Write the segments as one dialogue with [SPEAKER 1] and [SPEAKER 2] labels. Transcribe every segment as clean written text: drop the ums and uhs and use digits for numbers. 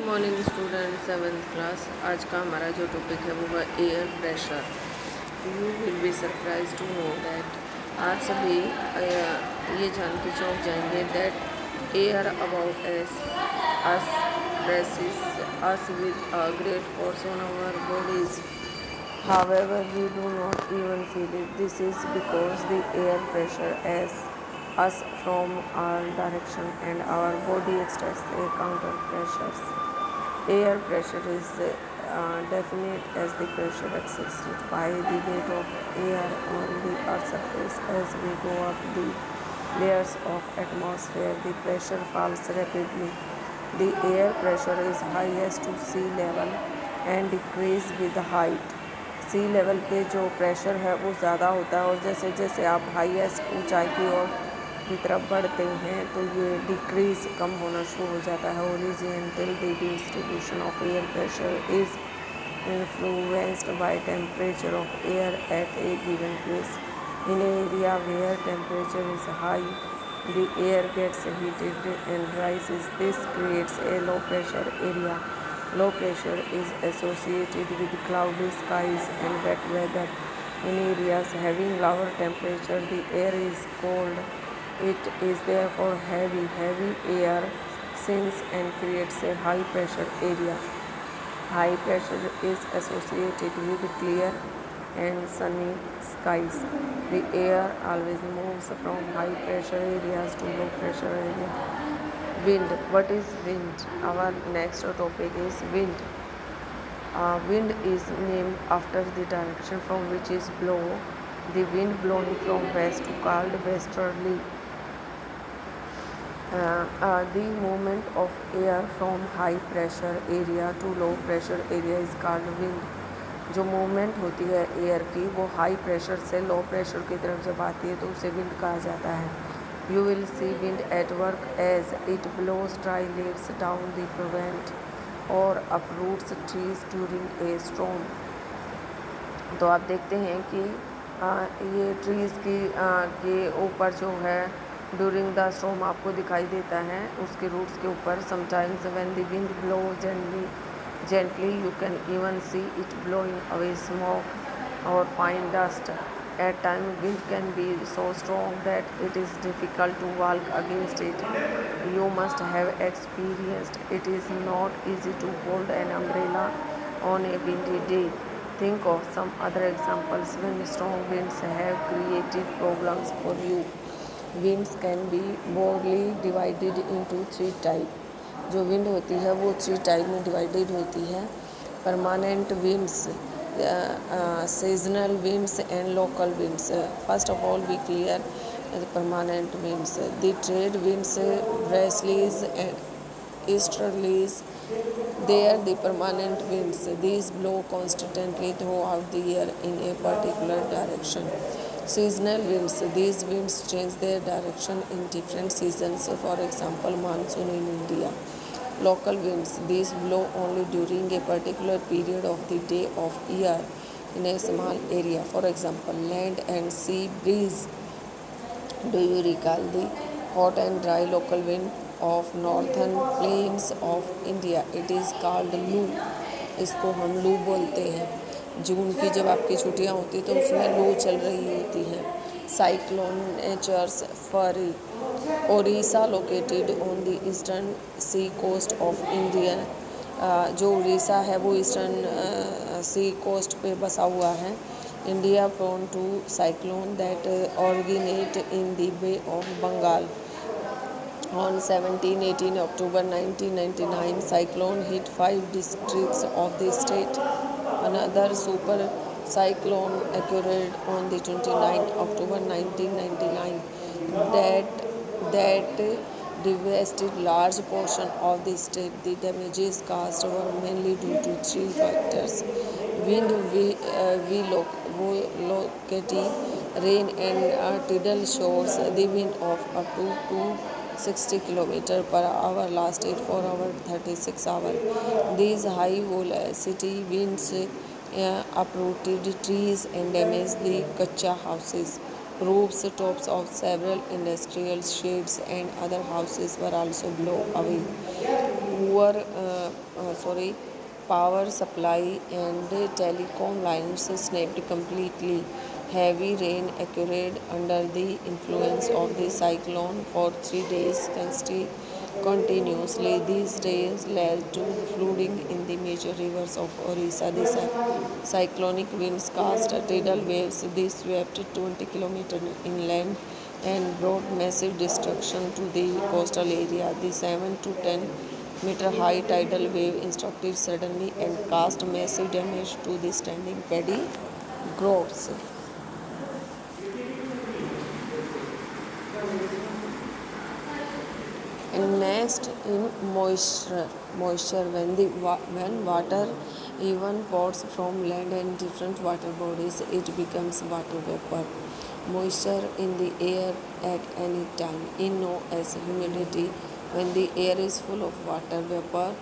[SPEAKER 1] Morning student 7th class. आज का हमारा जो टॉपिक है वो है air pressure. You will be surprise to know that आप सभी ये जान के चौंक जाएंगे that air about us presses us with a great force on our bodies. However, we do not even feel it. This is because the air pressure as us from our direction and our body exerts a counter pressures. Air pressure is definite as the pressure exerted by the weight of air on the Earth's surface. As we go up the layers of atmosphere, the pressure falls rapidly. The air pressure is highest to sea level and decrease with height. Sea level पे जो pressure है वो ज़्यादा होता है और जैसे जैसे आप हाईएस्ट ऊंचाई की ओर की तरफ बढ़ते हैं तो ये डिक्रीज कम होना शुरू हो जाता है। Original the distribution of air pressure is influenced by temperature of air at a given place. In area where temperature is high the air gets heated and rises. This creates a low pressure area. Low pressure is associated with cloudy skies and wet weather. In areas having lower temperature, the air is cold. It is therefore heavy. Heavy air sinks and creates a high pressure area. High pressure is associated with clear and sunny skies. The air always moves from high pressure areas to low pressure areas. Wind. What is wind? Our next topic is wind. Wind is named after the direction from which is blow. The wind blowing from west called westerly. The movement of air from high pressure area to low pressure area is called wind. जो movement होती है air की वो high pressure से low pressure की तरफ जब आती है तो उसे विंड कहा जाता है। You will see wind at work as it blows dry leaves down the pavement or uproots trees during a storm. तो आप देखते हैं कि ये ट्रीज़ के ऊपर जो है ड्यूरिंग द स्टॉर्म आपको दिखाई देता है उसके रूट्स के ऊपर। Sometimes when the wind blow gently you can even see it blowing away smoke or fine dust. At times wind can be so strong that it is difficult to walk against it. You must have experienced it is not easy to hold an umbrella on a windy day. Think of some other examples when strong winds have created problems for you. Winds can be broadly divided into three types. जो wind होती है वो three type में divided होती है। Permanent winds, seasonal winds and local winds. First of all, we clear the permanent winds. The trade winds, westerlies and easterlies. They are the permanent winds. These blow constantly throughout the year in a particular direction. Seasonal winds. These winds change their direction in different seasons. For example, monsoon in India. Local winds. These blow only during a particular period of the day of year in a small area. For example, land and sea breeze. Do you recall the hot and dry local wind of northern plains of India? It is called लू। इसको हम लू बोलते हैं। जून की जब आपकी छुट्टियां होती तो उसमें लू चल रही होती है। Cyclone nature's fury. Odisha located on the eastern sea coast of India. जो उड़ीसा है वो ईस्टर्न सी कोस्ट पे बसा हुआ है। India prone to cyclone that originate in the bay of Bengal. On 17-18 October 1999, cyclone hit 5 districts of the state. Another super cyclone occurred on the 29th October 1999 that devastated large portion of the state. The damages caused were mainly due to three factors: wind velocity, rain, and tidal shores. The wind of up to 260 km per hour lasted for over 36 hours. These high velocity winds uprooted trees and damaged the kacha houses. Roofs, tops of several industrial sheds and other houses were also blown away. sorry, power supply and telecom lines snapped completely. Heavy rain occurred under the influence of the cyclone for 3 days continuously. These rains led to flooding in the major rivers of Orissa. The cyclonic winds cast tidal waves. They swept 20 kilometers inland and brought massive destruction to the coastal area. The 7 to 10-meter high tidal wave struck suddenly and caused massive damage to the standing paddy groves. And next in moisture when water even pours from land and different water bodies, it becomes water vapor. Moisture in the air at any time is known as humidity. When the air is full of water vapor,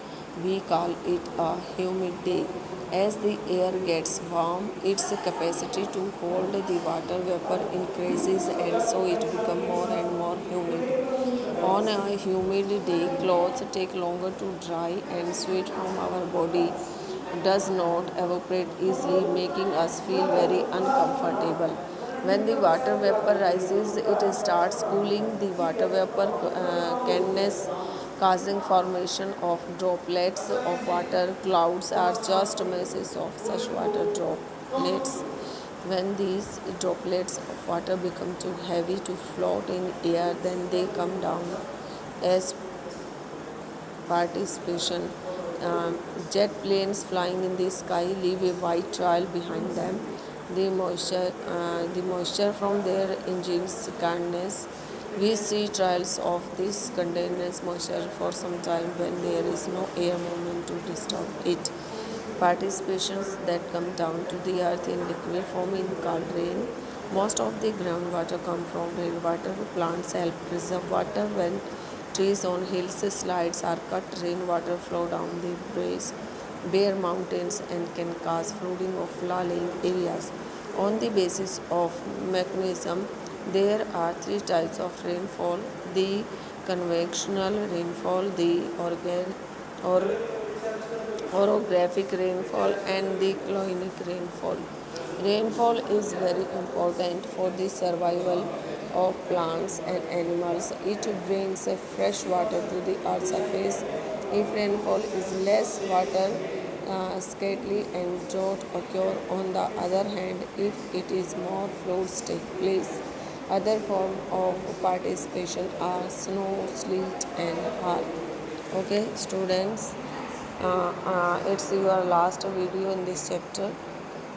[SPEAKER 1] we call it a humid day. As the air gets warm, its capacity to hold the water vapor increases, and so it becomes more and more humid. On a humid day, clothes take longer to dry, and sweat from our body does not evaporate easily, making us feel very uncomfortable. When the water vapor rises, it starts cooling the water vapor condenses, causing formation of droplets of water. Clouds are just masses of such water droplets. When these droplets of water become too heavy to float in air, then they come down as participation. Um, Jet planes flying in the sky leave a white trail behind them. The moisture from their engines condense. We see trails of this condensed moisture for some time when there is no air movement to disturb it. Participations that come down to the earth in liquid form in called rain. Most of the groundwater come from rainwater. Plants help preserve water when trees on hills, slides are cut. Rainwater flow down the bare mountains and can cause flooding of low-lying areas. On the basis of mechanism, there are three types of rainfall: the convectional rainfall, the or orographic rainfall, and the clonic rainfall. Rainfall is very important for the survival of plants and animals. It brings fresh water to the earth's surface. If rainfall is less, water scarcity and drought occur. On the other hand, if it is more, floods take place. Other forms of participation are snow, sleet, and hail. Okay, students, it's your last video in this chapter.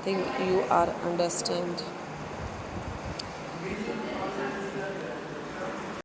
[SPEAKER 1] Think you are understand.